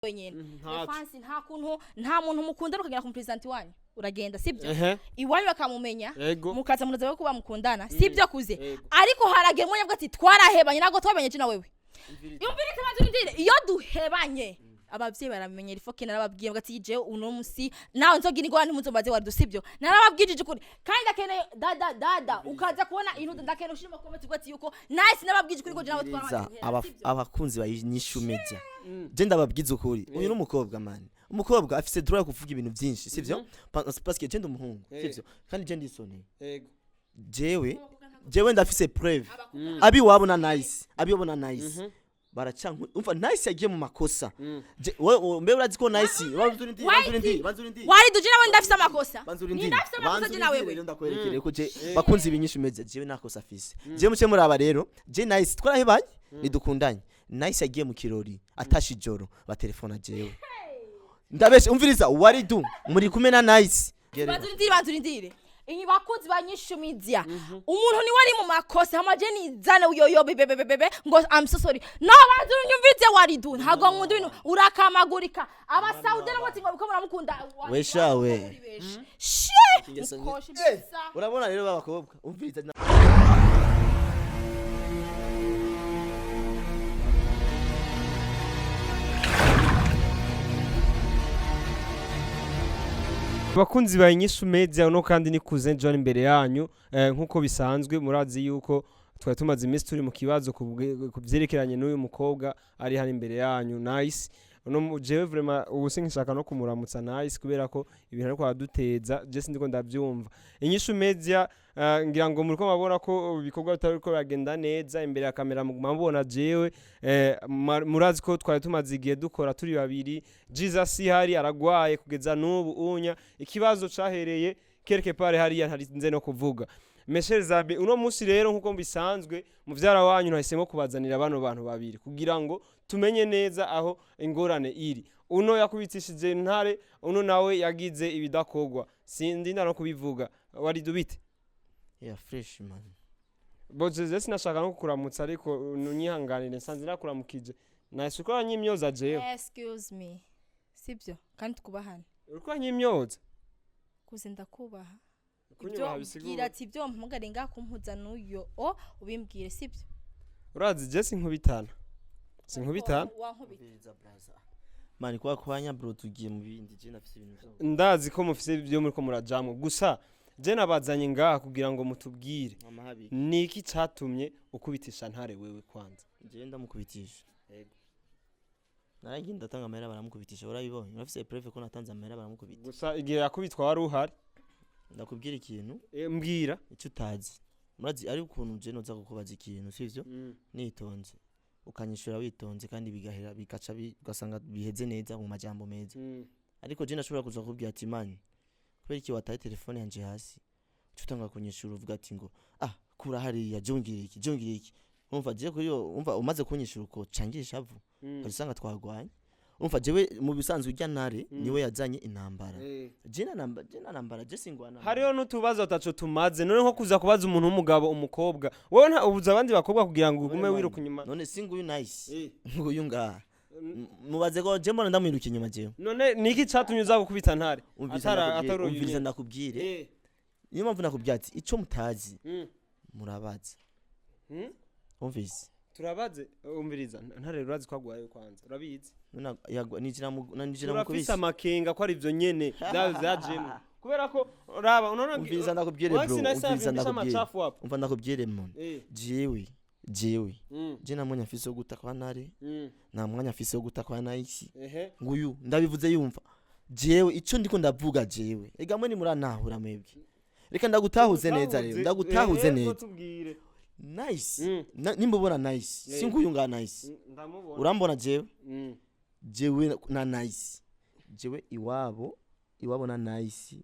wenyene fansi nta muntu mukunda ukagera ku president wanyu uragenda sibyo iwanyu bakamumenya mukaza munaza ko bamukundana sibyo kuze ariko haragemwe yavuga ati twarahebanye nago twabanye je na wewe yumvire kabanzu ndire iyo duhebanye abavyeyi baramenyera ifoke narababwiye ngati je uno musi nawe nzogira ingwani muzombaze Waridu sibyo narababwije ukuri kandi ndakene dada ukaza kubona intu ndakene ushima comment ugati yuko nice nababwije ukuri ko je nawe twabanye abakunzi bayinyishu media je ndababwize ukuri uyu n'umukobwa man umukobwa afise droit yo kuvuga ibintu byinshi sivyo parce que je ndi umuhungu sivyo kandi je ndi sone jewe ndafise preuve abi wabona nice baracyanku umva nice yagiye mu makosa mbe urazi ko nice banzurindi Waridu je nawe ndafise amakosa ndafise amakosa je nawe rero ndakwerekere ko je bakunzi ibinyishu meze jewe nakosa afise je muce muraba rero je nice twarahebanye nidukundanye nice yagiye mu kirori atashi joro ba telefone jewe ndabeshe umviriza Waridu muri kumena nice banzurindire inyi bakunzi banyishumidia umuntu ni wari mu makosa hamaje nizane uyoyo bebe ngo I'm so sorry no banzunyumvite Waridu ntago nkunda ibintu urakamagurika aba Saudi nabo tingo biko muramukunda weshawe urabona rero babakobwa umviriza Bakunzi bayinyishu media uno kandi ni kuzen John imbere yanyu nkuko bisanzwe murazi yuko twari tumaze iminsi turi mu kibazo kubyerekeranye n'uyu mukobwa ari hano imbere yanyu nice uno jewe vraiment ubusingi nshaka no kumuramutsa nice kubera ko ibintu ariko aduteza je sindiko ndavyumva inyishu media ngira ngo muriko mabona ko ibikorwa bitariko biragenda neza imbere ya kamera mubona jewe murazi ko twari tumaze igihe dukora turi babiri Jesus hari aragwaye kugeza n'ubu unya ikibazo cahereye quelque part hari nze no kuvuga Meshe Zabe uno musi rero nkuko mbisanzwe muvyara wanyu nahisemo kubazanira bano bantu babiri kugira ngo tumenye neza aho ingorane iri uno yakubitishije ntare uno nawe yagize ibidakogwa sindi ndano kubivuga Waridu bite fresh man boje sinashaka no kukuramutsa ariko nunyihanganire nsanze nakuramukije nasuko nyimyoza jewe excuse me sibyo kandi tukubahana uriko nyimyoza kuze ndakubaha kugira ati byo mpumugarenga kumpuza n'uyo ubimbwire sibyo urazi je sinkubitana wankubitiriza braza mani kwa kwanya bro tugiye mu bindi je nafise ibintu ndazi ko mufise ibyo muri ko murajamwe gusa je nabazanye ngaha kugira ngo mutubwire niki catumye ukubitisha ntare wewe kwanza je ndamukubitisha yego naragiye ndatanga amahera baramukubitisha urabibonye nafise preuve ko natanze amahera baramukubitisha gusa igihe yakubitwa wari uhari ndakubwira ikintu mbwira icyo utazi murazi ari ukuntu je noza kukubaza ikintu sivyo nitonze ukanyishura witonze kandi bigahera bikaca bigasanga biheze neza mu majambo meza ariko je nashobora kuza kubwira ati mani kubera iki wataye telefone yanje hasi utanga kunyishura uvuga ati ngo kura hariya jongire iki umva je kuyo umva umaze kunyishura uko cangisha avu ugasanga twagwanye umva jewe mu bisanzwe ujya ntare niwe yazanye intambara jena nambara je singwana hariyo nutubazo ataco tumaze none nko kuza kubaza umuntu w'umugabo umukobwa wowe nta ubuza abandi bakobwa kugira ngo ugume wiruka inyuma none singuyu nice nguyu ngaha mubaze ko je mbona ndamwiruka inyuma jewe none niki catumye uza gukubita ntare umviriza ndakubwire niyo mpamvu nakubyatsi ico mutazi murabaza umvise turabaze umviriza ntare urazi ko agwaye kwanza urabizi nijira mu kubisa amakenga ko ari byo nyene zajemo kubera ko raba unona umviriza ndakubwire bro umva ndakubwire mon jewe je na mwanya afise guta kwa ntare na mwanya afise guta kwa nice nguyu ndabivuze yumva jewe ico ndiko ndavuga jewe ega mwe ni muranahura mwebwe reka ndagutahuze neza rero ndagutahuze neza nice nimbobona nice singuyu nga nice urambona jewe na nice jewe iwabo na nice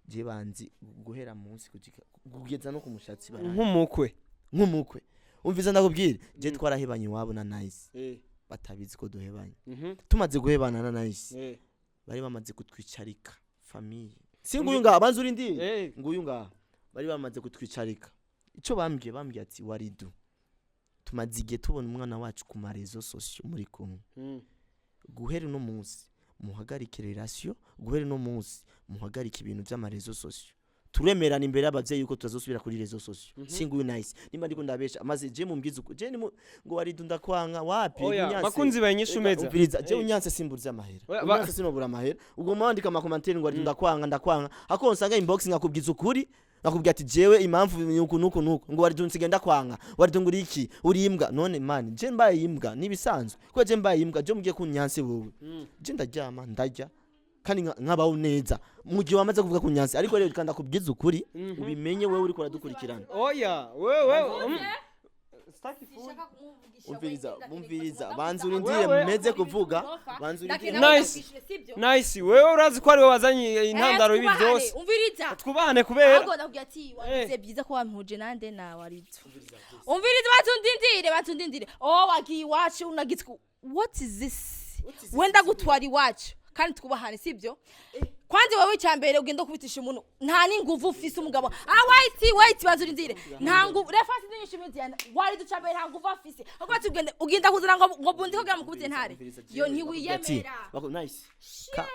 je banzi guhera munsi kugeza no kumushatsi bara nk'umukwe umviza ndakubwira je twarahebanye iwabo na nice batabizi ko duhebanye tumaze guhebana na nice bari bamaze kutwicarika famille singuyu nga abanzuri ndi nguyu nga bari bamaze kutwicarika ico bambwiye ati Waridu tumaze igihe tubona umwana wacu ku marezo social muri kumwe guhera no munsi muhagarike relation guhera no munsi muhagarike ibintu by'amarezo social turemerana imbere y'abavyeyi yuko tutazosubira kuri reseau social singuye nice nimba ndiko ndabesha amaze je mumbwiza uko je ngo Waridu ndakwanga wapi unyanse bakunzi bayinyisha umeza umviriza je unyanse simbuza amahera unyanse sinobura amahera ubwo mwandika ama commentaire ngo Waridu ndakwanga hako nsanga inbox ngakubwiza ukuri nakubwiye ati jewe impamvu nuko ngo Waridu nsigenda kwanga Waridu nguri iki uri imbwa none man je mbaye imbwa nibisanzwe ko je mbaye imbwa je mugiye kunyanse wowe je ndaryama ndarya kandi nkabaho neza mu gihe wamaze kuvuga kunyanse ariko rero kanda kubwiza ukuri ubimenye wewe uri kuradukurikirana oya wewe umviriza banzurindire meze kuvuga banzurindire nice wewe urazi ko ari we wazanye intandaro y'ibi byose umviriza twubahane kubera ahubwo ndakubwira ati wabize byiza ko wampuje nande na Waridu umviriza batundindire wagiye iwacu unagitswe what is this wenda gutwara iwacu kandi twubahane sibyo kwanze wowe cyambere ugenda kubitisha umuntu nta ninguvu ufise umugabo wait bazurindire nta nguvu refasi nishimye Waridu cyambere nta nguvu afise ahubwo ugenda kuzira ngo bundi ko gamukubite ntare yo ntiwiyemera nice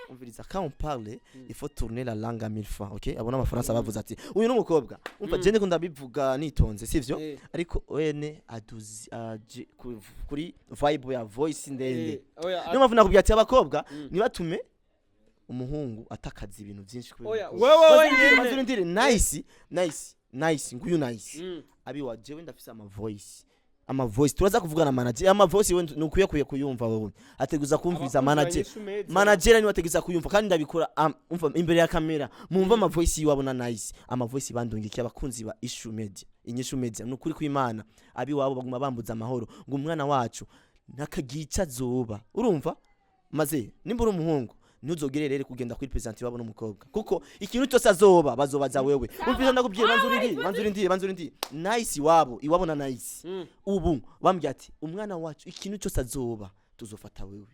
umviriza quand on parle il faut tourner la langue à 1000 fois OK abona amafaransa bavuze ati uyu n'umukobwa umva je ndiko ndabivuga nitonze sivyo ariko wene aduzi kuri vibe ya voice ndende niyo mpamvu nakubwiye ati abakobwa nibatume umuhungu atakaza ibintu byinshi kubera wewe ndire nice nguyu nice abi wajewe ndafise ama voice turaza kuvugana manager ama voice wewe nukuye kuyumva wowe ateguza kumviriza manager ni wateguza kuyumva kandi ndabikora umva imbere ya kamera mumva ama voice yiwabona nice ama voice bandungikiye abakunzi ba inyishu media nukuri kw'Imana abi wabo baguma bambuza amahoro ngo umwana wacu nakagica zoba urumva maze nimbura umuhungu ntuzogere rero kugenda kuri president wabo n'umukobwa kuko ikintu cyose azoba bazobaza wewe umvira ndakubwira banzurindire nice iwabo na nice ubu bambye ati umwana wacu ikintu cyose azoba tuzofata wewe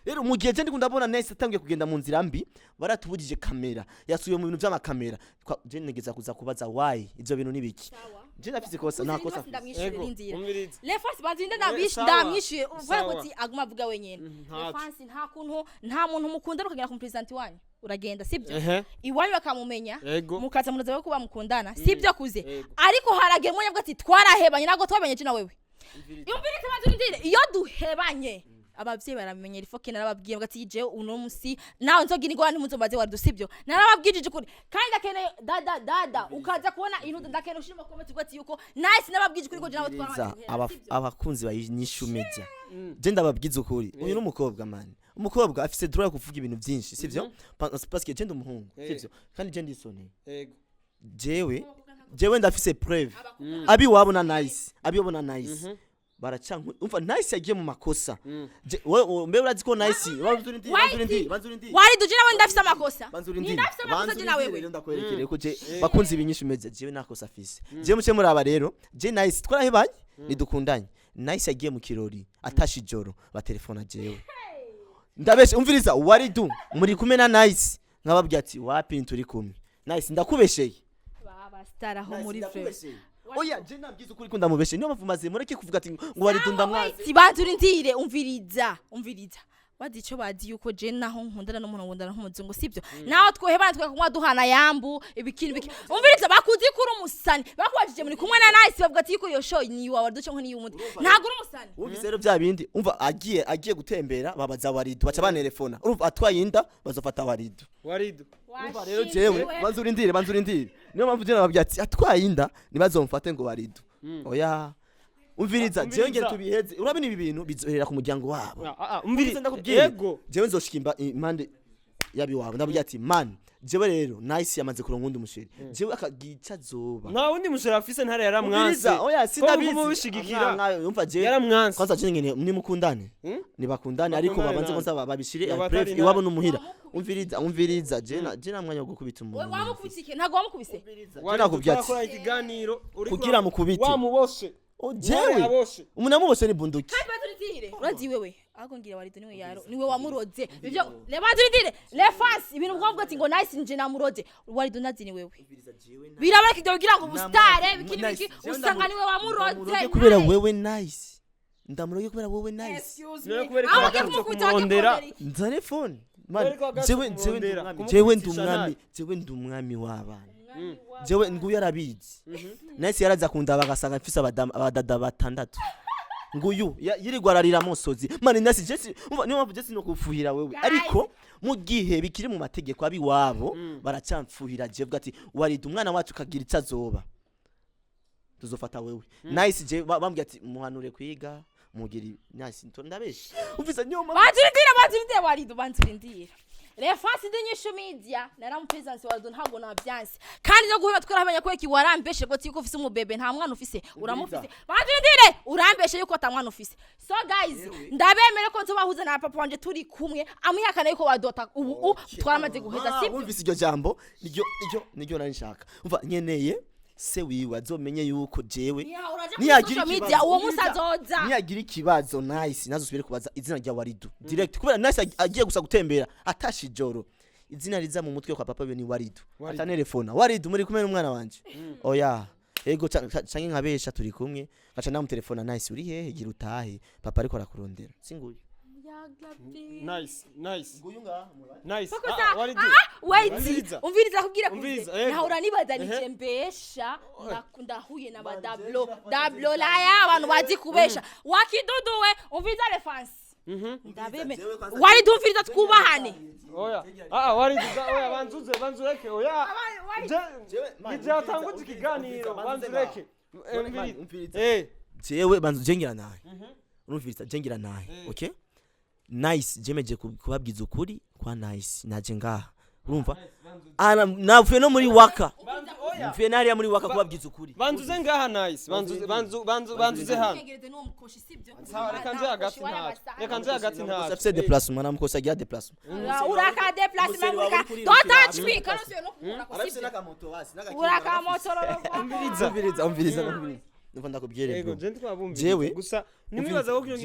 rero mu gihe ndi kundabona nice atangiye kugenda mu nzira mbi baratubujije kamera yasuye mu bintu by'amakamera je negeza kuza kubaza why ivyo bintu nibiki je nafise kosa nta kosa lefasi bazinde ndamwishuye uvuga ko ati aguma avuga wenyene lefasi nta muntu mukunda ukagera ku president wanyu uragenda sibyo iwanyu bakamumenya mukaza munaza we kuba mukundana sibyo kuze ariko harage mwe yavuga ati twarahebanye nago twabanye je na wewe yumvire bazindire iyo duhebanye abavyeyi baramenyera ifoke narababwiye ngo ati je uno musi nawe nzogira ingwani muzomaze Waridu sibyo narababwirije kuri kandi akene dada ukaza kubona intu ndakene ushima comment ugati yuko nice nababwije kuri ko je nawe twaramanze abakunzi bayinyishu media je ndababwiza ukuri uyu n'umukobwa man umukobwa afise droit yo kuvuga ibintu byinshi sibyo parce que je ndi umuhungu sibyo kandi je ndisone jewe ndafise preuve abi wabona nice baracyanku umva nice yagiye mu makosa mbe urazi ko nice banzurindire Waridu je nawe ndafise amakosa ndafise amakosa je nawe rero ndakwerekere ko je bakunzi ibinyishu meze jewe nakosa afise je muce muri aba rero je nice twarahebanye nidukundanye nice yagiye mu kirori atashi joro ba telefone jewe ndabeshe umviriza Waridu muri kumena nice nkababwiye ati wapi turi kumwe nice ndakubesheye baba star aho muri free oya je nabwiza ukuri ko ndamubeshe niyo mavumaze mureke kuvuga ati ngo Waridu ndamwazi sibanzurindire umviriza wadi cyo badi yuko je naho nkundana n'umuntu ngundana nk'umuzungu sibyo naho twohebana twakumwa duhana yambu ibikintu umviriza bakuzi kuri umusani bakwajije muri kumwe na nice bavuga ati yuko yo show ni wawe duce nko ni y'umundi ntago uri umusani umvise rero bya bindi umva agiye gutembera babaza Waridu baca banerefona urumva atwaye inda bazofata Waridu umva rero jewe banzurindire niyo mpamvu je nababwiye ati atwaye inda nibazomfate ngo Waridu oya umviriza jewe ngere tubiheze urabina ibi bintu bizohera ku muryango wabo umviriza ndakubwiye jewe nzoshikimba impande yabi wabo ndabwiye ati man jewe rero nice yamaze kuronka undi musheri jewe akagica zoba nta wundi musheri afise ntare yaramwanse oya sindabizi mubishigikira umva jewe yaramwanse kwanza je ngene ni mukundane nibakundane ariko babanze ko nsaba babishire pref iwabo n'umuhira umviriza je na mwanya wo gukubita umuntu wamukubitike ntago wamukubise nakubwiye ati ikiganiro kugira mukubite wamuboshe jewe umunamuboshe ni bunduki urazi wewe ahubwo ngira Waridu niwe wamuroze ivyo lebazindire lefasi ibintu bwavuga ati ngo nice nje namuroze Waridu nazi ni wewe birabara kidyo kugira ngo ubustare bikini usanga niwe wamuroze kubera wewe nice ndamuroge kubera wowe nice excuse Niwe me kubera ko aho wagarutse kumukubita kumurondera. nzane phone Kubera ko wagarutse kumurondera, kumuvugisha jewe ndi umwami w'abana jewe nguyu yarabizi nice yaraza kundaba agasanga mfise abadada batandatu nguyu yirirwa ararira musozi mani nice jesi niyo mpamvu jesi no kufuhira wewe ariko mu gihe bikiri mu mategeko abi wabo baracamfuhira jewe ati Waridu umwana wacu kagira icyazoba tuzofata wewe nice je bambwiye ati muhanure kwiga mugiri nice ndabeshe ufisa nyoma banzurindira Waridu banzurindira refasi dinyishu media naramupresence Waridu ntago nabyanse kandi no guheba twarabanya ko warambeshe ngo tiko ufise umubebe nta mwana ufise uramufise banzurindire urambeshe yuko ata mwana ufise so guys ndabemere ko nzobahuza na papa wanje turi kumwe amuyakana yuko wadota ubu twaramaze guheza sibyo umvise iryo jambo niryo nanshaka umva nyeneye se wiwe azomenye yuko jewe niyagira media uwo musazoza niyagira ikibazo nice nazosubire kubaza izina rya Waridu direct kubera nice agiye gusa gutembera atashijoro izina riza mu mutwe kwa papa we ni Waridu atanelefona Waridu muri kumwe n'umwana wanje oya ego canke nkabesha turi kumwe gaca ndamutelefona nice uri hehe gira utahe papa ariko arakurondera singuye nice nguyunga nice Waridu wait umviriza kubwira nahura nibazanije mbesha ndahuye na dablo la ya abantu bazi kubesha wakiduduwe umviriza reference ndabeme Waridu umviriza twubahane oya Waridu oya banzureke oya je atanguze ikiganiro banzureke jewe banzujengira naye urumviriza jengira naye okay nice jemeje kubabwiza ukuri kwa nice naje ngaha urumva navuye no muri waka mvuye nari muri waka kubabwiza ukuri banzuze ngaha nice banzuze hano reka nje hagati nta c'est déplacement namukosa gira déplacement uraka déplacement uraka don't touch me kana sio no kumura arabise nakamoto basi uraka motoro umviriza Nuko ndakubwire yego je twabumvise gusa nimwibaza ko kinyo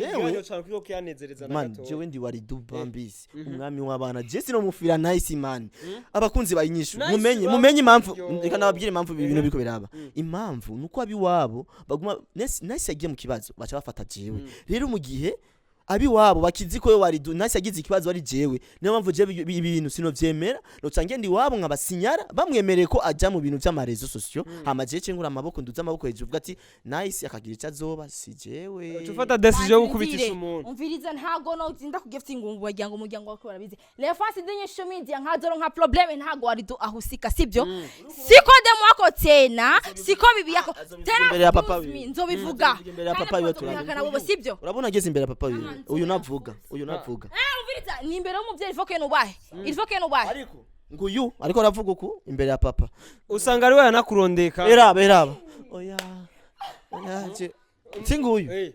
cyane kiko kyanezereza na gato jewe ndi Waridu Bambisi umwami w'abana je sino mufira nice man abakunzi bayinyishu mumenye impamvu reka nababwire impamvu ibintu biko biraba impamvu nuko abi wabo baguma nice yagiye mu kibazo bacha bafata jewe rero mu gihe abi wabo bakizi ko Waridu nice yagize ikibazo ari jewe niyo mpamvu je ibintu sino vyemera no cange ndi wabo nkabasinyara bamwemereye ko ajya mu bintu by'amarezo sosio hamaje cengura amaboko nduza amaboko hejuru vuga ati nice akagira icyazoba si jewe tufata decision yo kubitisha umuntu umviriza ntago no zinda kugefta ingumbu wagira umuryango wako barabizi refasi dinyisho media nkazoro nka problem ntago Waridu ahusika sibyo siko demo wako tena siko bibi yako tena imbere ya papa we nzobivuga imbere ya papa we turabona sibyo urabona ageze imbere ya papa we uyu navuga umviriza ni imbere y'umuvyeyi ifoke nubahe ariko nguyu ariko aravuga uku imbere ya papa usanga ari we yanakurondeka eraba oya je singuyu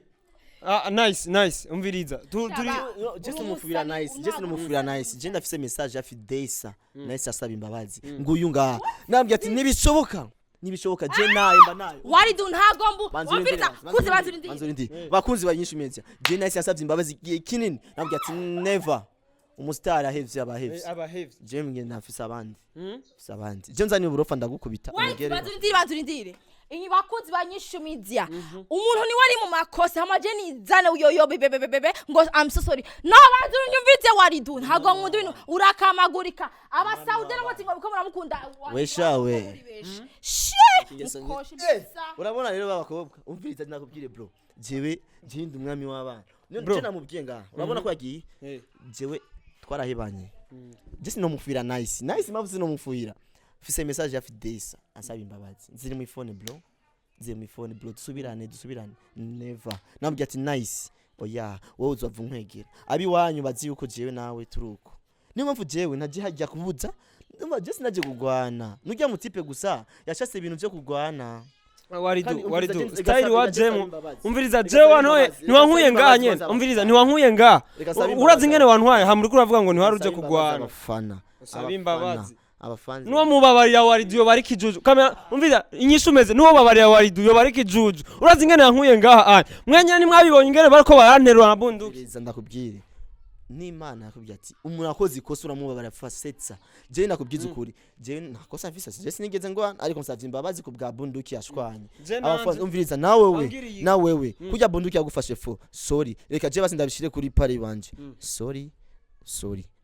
nice umviriza turi just umufubira nice je ndafise message ya Fidesa nice asaba imbabazi nguyu nga nambye ati nibishoboka je naye Waridu ntagombu umviriza kuze banzurindi bakunzi bayinyisha imeze je nice asabye imbabazi kinini nambye ati never umustar ahevye abahevye je mwe nafise abandi je nzani uburofa ndagukubita umugere banzurindire inyi bakunzi banyisha media umuntu ni wari mu makosa hamaje nizane uyoyo bebe ngo I'm so sorry no banzunyumvitse Waridu ntago nkundu bintu urakamagurika aba Saudi nabo tingo biko muramukunda weshawe urabona rero babakobwa umviriza nakubwire bro jewe ndi umwami w'abana nje namubwiye ngaha urabona ko yagiye jewe twarahebanye je sinomufira nice mavu sinomufira fise message ya Fidesa asaba imbabazi ziri mu phone bro dusubirane never nambye ati nice oya wowe uzava nkwegera abi wanyu bazi yuko jewe nawe turuko niyo mpamvu jewe naje hajya kubuza ndumva je sinaje kugwana nujya mutipe gusa yashase ibintu byo kugwana Waridu style wa jemu umviriza je wantoye ntiwankuye ngaha nyene umviriza ntiwankuye ngaha urazi ngene wantwaye hamuri kuravuga ngo ntiwaruje kugwana abafana abimbabazi abafanzi nuwo mubabarira Waridu yo bari kijuju kamera umviriza inyishu meze nuwo babarira Waridu yo bari kijuju urazi ngene yankuye ngaha mwenye ni mwabibonye ngene bariko baranterura na bunduki ndakubwire n'Imana yakubwiye ati umuntu akoze ikosa uramubabara fasetsa je nakubwiza ukuri je nakosa mfise je sinigeze ngwana ariko nsavye imbabazi ku bwa bunduki yashwanye abafanzi umviriza nawewe kujya bunduki yagufashe fo sorry reka je basi ndabishire kuri pari banje sorry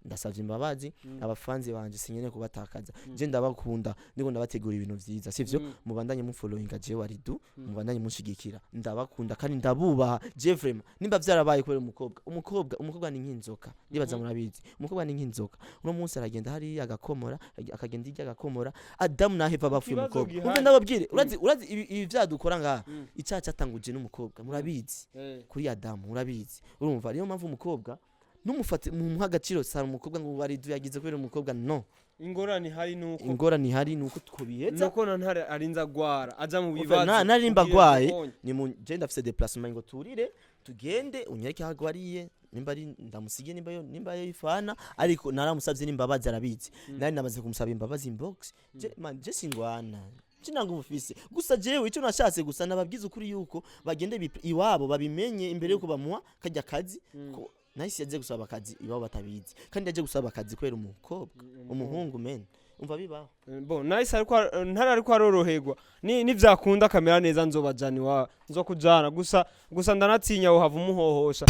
ndasavye imbabazi abafanzi banje sinyene kubatakaza je ndabakunda ndiko ndabategura ibintu vyiza sivyo mubandanye mu followinga je Waridu mubandanye munshigikira ndabakunda kandi ndabubaha je vraiment nimba vyarabaye kubera umukobwa ni nk'inzoka nibaza murabizi umukobwa ni nk'inzoka uno munsi aragenda hari agakomora akagenda irya agakomora Adamu na Eva bafuye umukobwa umve ndababwire urazi ibi vyadukora ngaha icaca atanguje n'umukobwa murabizi kuri Adamu murabizi urumva niyo mpamvu umukobwa numufate mu agaciro sara umukobwa ngo Waridu yagize kubera umukobwa no ingorane hari nuko twobiheza nuko ntare arinza gwara aza mu bibazo narimba gwaye ni mu je ndafise déplacement ngo turire tugende unyereke hagwariye nimba ari ndamusige nimba yo ifana ariko naramusavye nimbabazi arabizi nari namaze kumusaba imbabazi inbox je singwana cinanga umufise gusa jewe ico nashatse gusa nababwiza ukuri yuko bagende iwabo babimenye imbere yuko bamuha kajya kazi nahise yaje gusaba akazi iwabo batabizi kandi yaje gusaba akazi kwera umukobwa umuhungu men umva bibaho bon nahise ariko aroroherwa ni vyakunda kamera neza nzobajani wa nzokujana gusa ndanatinya uhava umuhohosha